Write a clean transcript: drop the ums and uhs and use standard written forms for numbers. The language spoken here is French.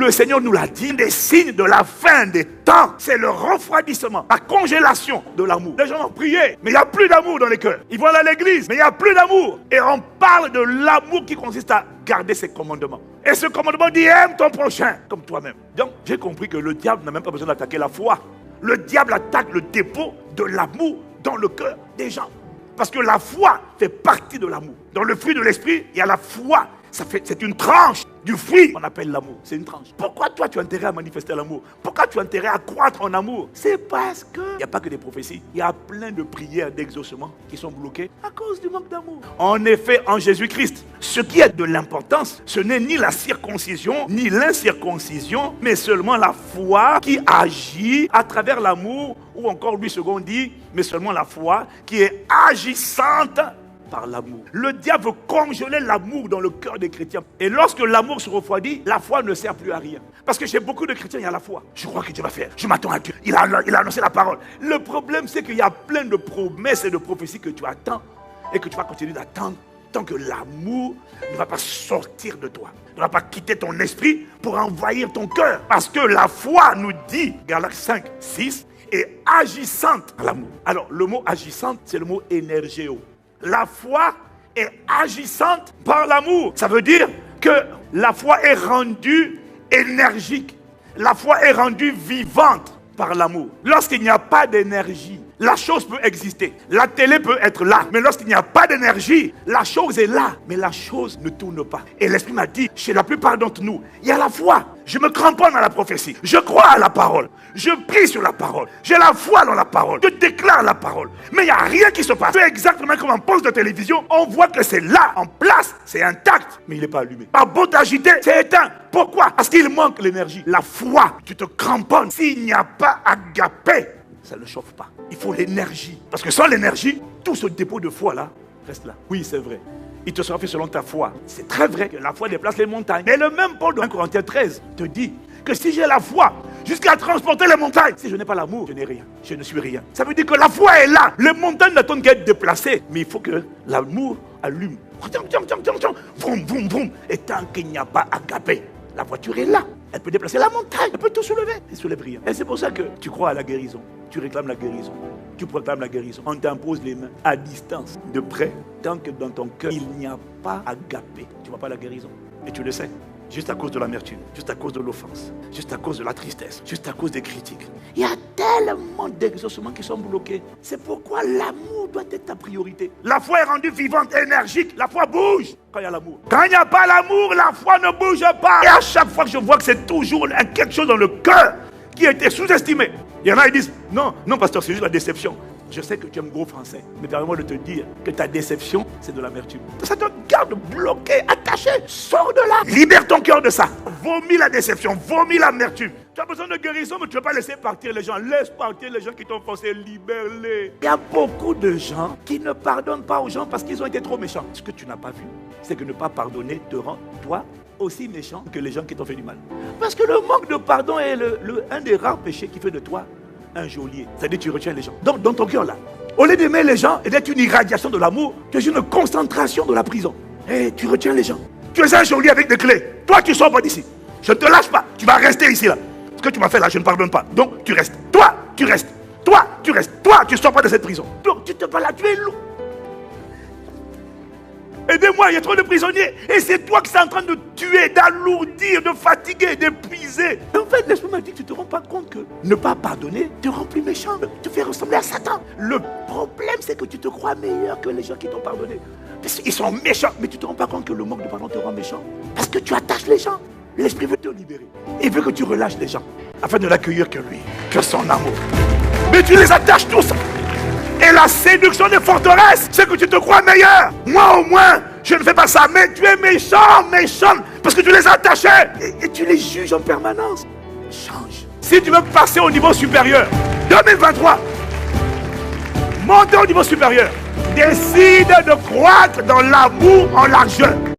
le Seigneur nous l'a dit, des signes de la fin des temps, c'est le refroidissement, la congélation de l'amour. Les gens ont prié, mais il n'y a plus d'amour dans les cœurs. Ils vont aller à l'église, mais il n'y a plus d'amour. Et on parle de l'amour qui consiste à garder ses commandements. Et ce commandement dit, aime ton prochain comme toi-même. Donc, j'ai compris que le diable n'a même pas besoin d'attaquer la foi. Le diable attaque le dépôt de l'amour dans le cœur des gens. Parce que la foi fait partie de l'amour. Dans le fruit de l'esprit, il y a la foi. C'est une tranche du fruit qu'on appelle l'amour. C'est une tranche. Pourquoi toi tu as intérêt à manifester l'amour? Pourquoi tu as intérêt à croître en amour? C'est parce que il n'y a pas que des prophéties. Il y a plein de prières d'exaucement qui sont bloquées à cause du manque d'amour. En effet, en Jésus-Christ, ce qui a de l'importance, ce n'est ni la circoncision, ni l'incirconcision, mais seulement la foi qui agit à travers l'amour, ou encore Louis II dit, mais seulement la foi qui est agissante par l'amour. Le diable veut congeler l'amour dans le cœur des chrétiens. Et lorsque l'amour se refroidit, la foi ne sert plus à rien. Parce que chez beaucoup de chrétiens, il y a la foi. Je crois que Dieu va faire. Je m'attends à Dieu. Il a annoncé la parole. Le problème, c'est qu'il y a plein de promesses et de prophéties que tu attends et que tu vas continuer d'attendre tant que l'amour ne va pas sortir de toi. Ne va pas quitter ton esprit pour envahir ton cœur. Parce que la foi nous dit, Galates 5, 6, est agissante à l'amour. Alors, le mot agissante, c'est le mot énergéo. La foi est agissante par l'amour. Ça veut dire que la foi est rendue énergique. La foi est rendue vivante par l'amour. Lorsqu'il n'y a pas d'énergie, la chose peut exister. La télé peut être là. Mais lorsqu'il n'y a pas d'énergie, la chose est là. Mais la chose ne tourne pas. Et l'Esprit m'a dit, chez la plupart d'entre nous, il y a la foi. Je me cramponne à la prophétie. Je crois à la parole. Je prie sur la parole. J'ai la foi dans la parole. Je déclare la parole. Mais il n'y a rien qui se passe. C'est exactement comme en poste de télévision. On voit que c'est là, en place. C'est intact. Mais il n'est pas allumé. Par beau d'agiter, c'est éteint. Pourquoi? Parce qu'il manque l'énergie. La foi, tu te cramponnes. S'il n'y a pas agapé, ça ne chauffe pas. Il faut l'énergie. Parce que sans l'énergie, tout ce dépôt de foi là reste là. Oui, c'est vrai. Il te sera fait selon ta foi. C'est très vrai que la foi déplace les montagnes. Mais le même Paul de 1 Corinthiens 13 te dit que si j'ai la foi jusqu'à transporter les montagnes, si je n'ai pas l'amour, je n'ai rien. Je ne suis rien. Ça veut dire que la foi est là. Les montagnes n'attendent qu'à être déplacées. Mais il faut que l'amour allume. Vroom, vroom, vroom. Et tant qu'il n'y a pas agapé, la voiture est là. Elle peut déplacer la montagne. Elle peut tout soulever. Elle soulève rien. Et c'est pour ça que tu crois à la guérison. Tu réclames la guérison. Tu proclames la guérison. On t'impose les mains à distance, de près. Tant que dans ton cœur, il n'y a pas agapé, tu ne vois pas la guérison. Et tu le sais. Juste à cause de l'amertume, juste à cause de l'offense, juste à cause de la tristesse, juste à cause des critiques. Il y a tellement d'exaucements qui sont bloqués. C'est pourquoi l'amour doit être ta priorité. La foi est rendue vivante, énergique. La foi bouge quand il y a l'amour. Quand il n'y a pas l'amour, la foi ne bouge pas. Et à chaque fois que je vois que c'est toujours quelque chose dans le cœur qui a été sous-estimé. Il y en a qui disent, non, pasteur, c'est juste la déception. Je sais que tu aimes gros français, mais permets-moi de te dire que ta déception, c'est de l'amertume. Ça te garde bloqué, attaché. Sors de là. Libère ton cœur de ça. Vomis la déception, vomis l'amertume. Tu as besoin de guérison, mais tu ne veux pas laisser partir les gens. Laisse partir les gens qui t'ont forcé, libère-les. Il y a beaucoup de gens qui ne pardonnent pas aux gens parce qu'ils ont été trop méchants. Ce que tu n'as pas vu, c'est que ne pas pardonner te rend, toi, aussi méchant que les gens qui t'ont fait du mal. Parce que le manque de pardon est un des rares péchés qui fait de toi un geôlier. C'est-à-dire que tu retiens les gens. Donc dans ton cœur là, au lieu d'aimer les gens et d'être une irradiation de l'amour, tu es une concentration de la prison. Et tu retiens les gens. Tu es un geôlier avec des clés. Toi tu sors pas d'ici. Je ne te lâche pas. Tu vas rester ici là. Ce que tu m'as fait là, je ne pardonne pas. Donc tu restes. Toi, tu restes. Toi, tu restes. Toi, tu ne sors pas de cette prison. Donc tu te balades, tu es lourd. Aidez-moi, il y a trop de prisonniers. Et c'est toi qui es en train de tuer, d'alourdir, de fatiguer, d'épuiser. En fait, l'Esprit m'a dit que tu ne te rends pas compte que ne pas pardonner te rend plus méchant. Te fait ressembler à Satan. Le problème, c'est que tu te crois meilleur que les gens qui t'ont pardonné. Parce qu'ils sont méchants. Mais tu ne te rends pas compte que le manque de pardon te rend méchant. Parce que tu attaches les gens. L'Esprit veut te libérer. Il veut que tu relâches les gens. Afin de l'accueillir que lui, que son amour. Mais tu les attaches tous. Et la séduction des forteresses, c'est que tu te crois meilleur. Moi au moins, je ne fais pas ça. Mais tu es méchant, parce que tu les attachais. Et tu les juges en permanence. Change. Si tu veux passer au niveau supérieur, 2023, monter au niveau supérieur, décide de croître dans l'amour en largeur.